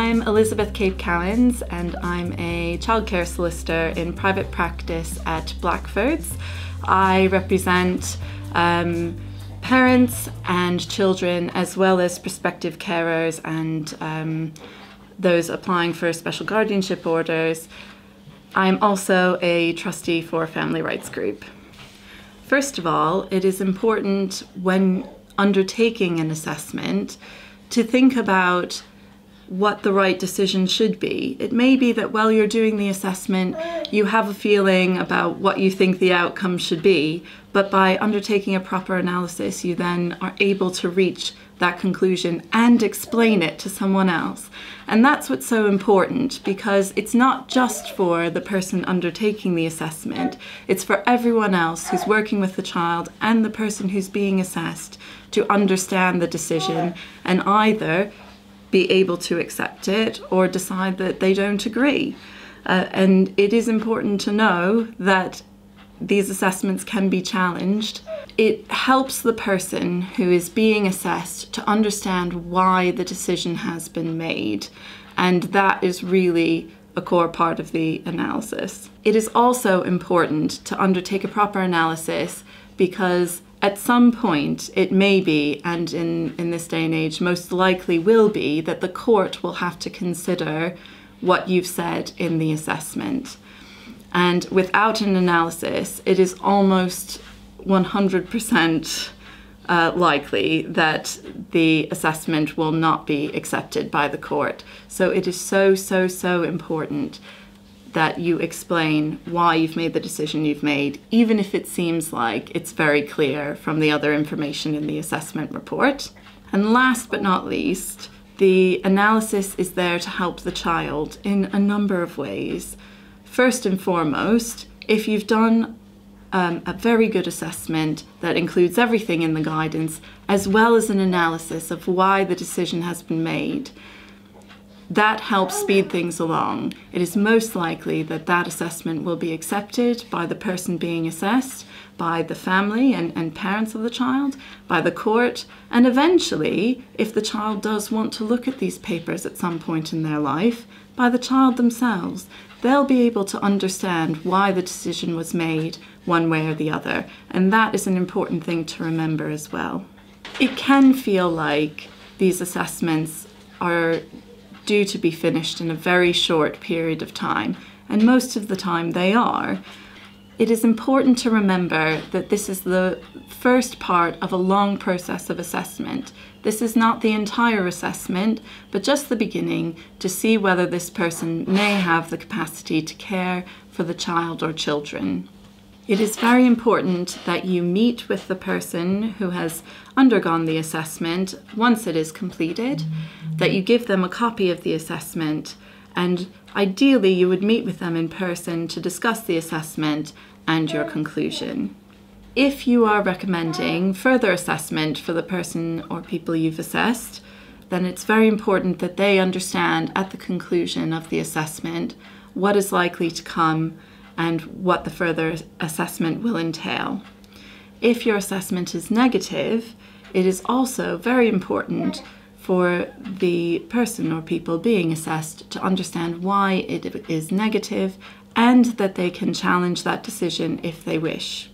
I'm Elizabeth Cape Cowens and I'm a childcare solicitor in private practice at Blackford's. I represent parents and children as well as prospective carers and those applying for special guardianship orders. I'm also a trustee for a family rights group. First of all, it is important when undertaking an assessment to think about what the right decision should be. It may be that while you're doing the assessment, you have a feeling about what you think the outcome should be, but by undertaking a proper analysis, you then are able to reach that conclusion and explain it to someone else. And that's what's so important, because it's not just for the person undertaking the assessment, it's for everyone else who's working with the child and the person who's being assessed to understand the decision and either be able to accept it or decide that they don't agree. And it is important to know that these assessments can be challenged. It helps the person who is being assessed to understand why the decision has been made, and that is really a core part of the analysis. It is also important to undertake a proper analysis because at some point it may be, and in this day and age most likely will be, that the court will have to consider what you've said in the assessment. And without an analysis, it is almost 100% likely that the assessment will not be accepted by the court. So it is so important that you explain why you've made the decision you've made, even if it seems like it's very clear from the other information in the assessment report. And last but not least, the analysis is there to help the child in a number of ways. First and foremost, if you've done a very good assessment that includes everything in the guidance, as well as an analysis of why the decision has been made, that helps speed things along. It is most likely that that assessment will be accepted by the person being assessed, by the family and parents of the child, by the court, and eventually, if the child does want to look at these papers at some point in their life, by the child themselves. They'll be able to understand why the decision was made one way or the other, and that is an important thing to remember as well. It can feel like these assessments are due to be finished in a very short period of time, and most of the time they are. It is important to remember that this is the first part of a long process of assessment. This is not the entire assessment, but just the beginning to see whether this person may have the capacity to care for the child or children. It is very important that you meet with the person who has undergone the assessment once it is completed, that you give them a copy of the assessment, and ideally you would meet with them in person to discuss the assessment and your conclusion. If you are recommending further assessment for the person or people you've assessed, then it's very important that they understand at the conclusion of the assessment what is likely to come and what the further assessment will entail. If your assessment is negative, it is also very important for the person or people being assessed to understand why it is negative and that they can challenge that decision if they wish.